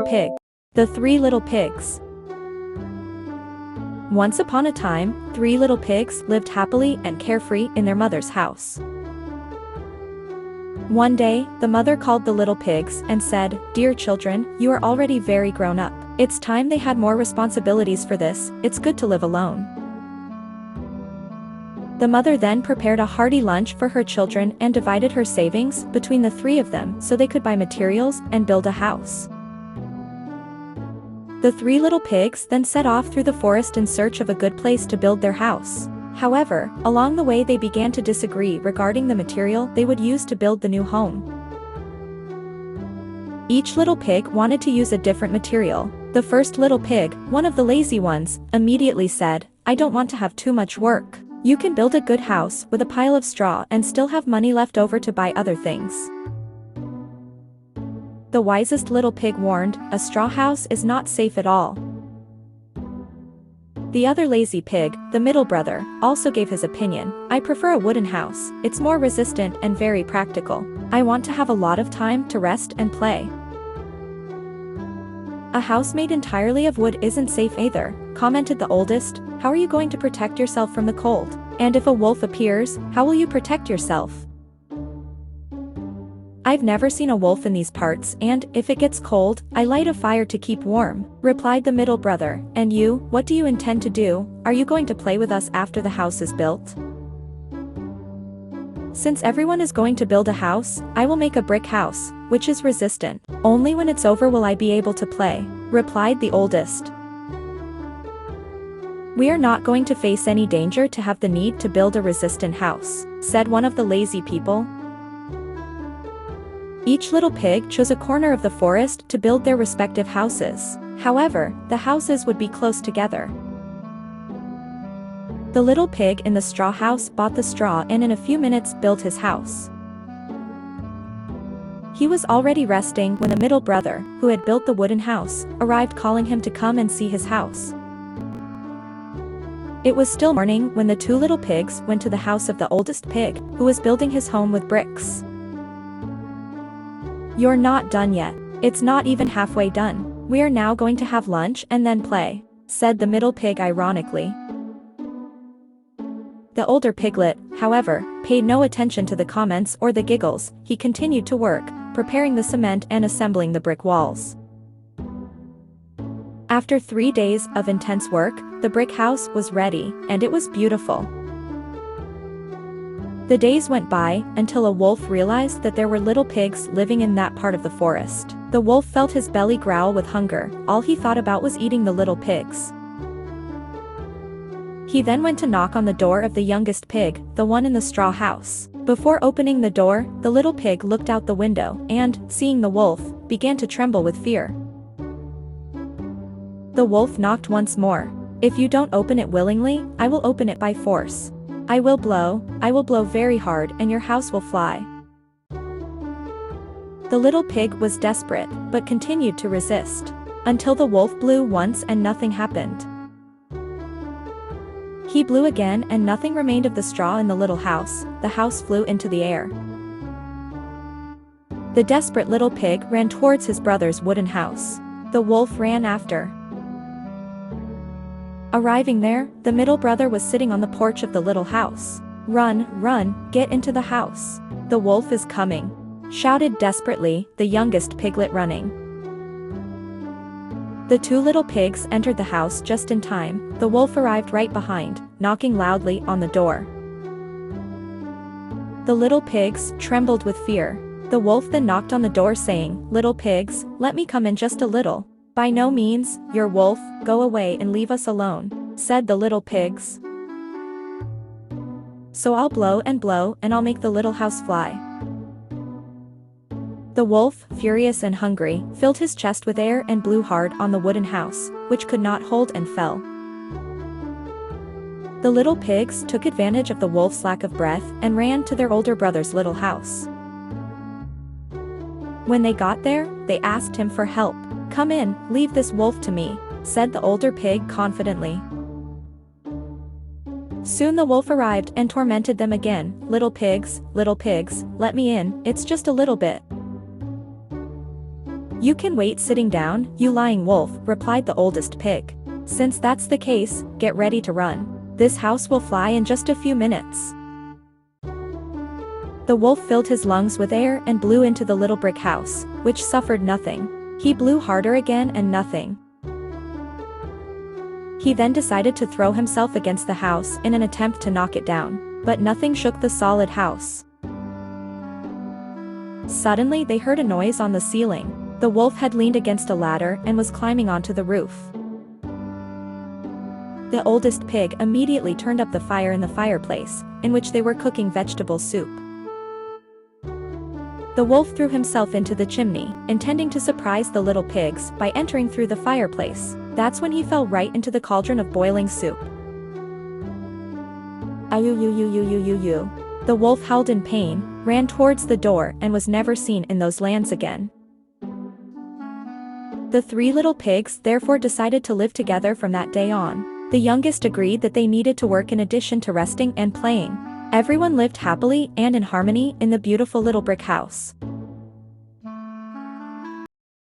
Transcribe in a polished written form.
Pig. The Three Little Pigs. Once upon a time, three little pigs lived happily and carefree in their mother's house. One day, the mother called the little pigs and said, "Dear children, you are already very grown up. It's time they had more responsibilities for this. It's good to live alone." The mother then prepared a hearty lunch for her children and divided her savings between the three of them so they could buy materials and build a house. The three little pigs then set off through the forest in search of a good place to build their house. However, along the way they began to disagree regarding the material they would use to build the new home. Each little pig wanted to use a different material. The first little pig, one of the lazy ones, immediately said, "I don't want to have too much work. You can build a good house with a pile of straw and still have money left over to buy other things." The wisest little pig warned, "A straw house is not safe at all." The other lazy pig, the middle brother, also gave his opinion. "I prefer a wooden house. It's more resistant and very practical. I want to have a lot of time to rest and play." "A house made entirely of wood isn't safe either," commented the oldest. "How are you going to protect yourself from the cold? And if a wolf appears, how will you protect yourself?" "I've never seen a wolf in these parts, and, if it gets cold, I light a fire to keep warm," replied the middle brother. "And you, what do you intend to do? Are you going to play with us after the house is built?" "Since everyone is going to build a house, I will make a brick house, which is resistant. Only when it's over will I be able to play," replied the oldest. "We are not going to face any danger to have the need to build a resistant house," said one of the lazy people. Each little pig chose a corner of the forest to build their respective houses. However, the houses would be close together. The little pig in the straw house bought the straw and in a few minutes built his house. He was already resting when the middle brother, who had built the wooden house, arrived calling him to come and see his house. It was still morning when the two little pigs went to the house of the oldest pig, who was building his home with bricks. "You're not done yet. It's not even halfway done. We are now going to have lunch and then play," said the middle pig ironically. The older piglet, however, paid no attention to the comments or the giggles. He continued to work, preparing the cement and assembling the brick walls. After 3 days of intense work, the brick house was ready, and it was beautiful. The days went by until a wolf realized that there were little pigs living in that part of the forest. The wolf felt his belly growl with hunger. All he thought about was eating the little pigs. He then went to knock on the door of the youngest pig, the one in the straw house. Before opening the door, the little pig looked out the window and, seeing the wolf, began to tremble with fear. The wolf knocked once more. "If you don't open it willingly, I will open it by force. I will blow very hard and your house will fly." The little pig was desperate, but continued to resist. Until the wolf blew once and nothing happened. He blew again and nothing remained of the straw in the little house. The house flew into the air. The desperate little pig ran towards his brother's wooden house. The wolf ran after. Arriving there, the middle brother was sitting on the porch of the little house. "Run, run, get into the house. The wolf is coming," shouted desperately the youngest piglet running. The two little pigs entered the house just in time. The wolf arrived right behind, knocking loudly on the door. The little pigs trembled with fear. The wolf then knocked on the door saying, "Little pigs, let me come in just a little." "By no means, your wolf, go away and leave us alone," said the little pigs. "So I'll blow and I'll make the little house fly." The wolf, furious and hungry, filled his chest with air and blew hard on the wooden house, which could not hold and fell. The little pigs took advantage of the wolf's lack of breath and ran to their older brother's little house. When they got there, they asked him for help. "Come in, leave this wolf to me," said the older pig confidently. Soon the wolf arrived and tormented them again. Little pigs, let me in, it's just a little bit." "You can wait sitting down, you lying wolf," replied the oldest pig. "Since that's the case, get ready to run. This house will fly in just a few minutes." The wolf filled his lungs with air and blew into the little brick house, which suffered nothing. He blew harder again and nothing. He then decided to throw himself against the house in an attempt to knock it down, but nothing shook the solid house. Suddenly they heard a noise on the ceiling. The wolf had leaned against a ladder and was climbing onto the roof. The oldest pig immediately turned up the fire in the fireplace, in which they were cooking vegetable soup. The wolf threw himself into the chimney, intending to surprise the little pigs by entering through the fireplace. That's when he fell right into the cauldron of boiling soup. Ayoo. The wolf howled in pain, ran towards the door and was never seen in those lands again. The three little pigs therefore decided to live together from that day on. The youngest agreed that they needed to work in addition to resting and playing. Everyone lived happily and in harmony in the beautiful little brick house.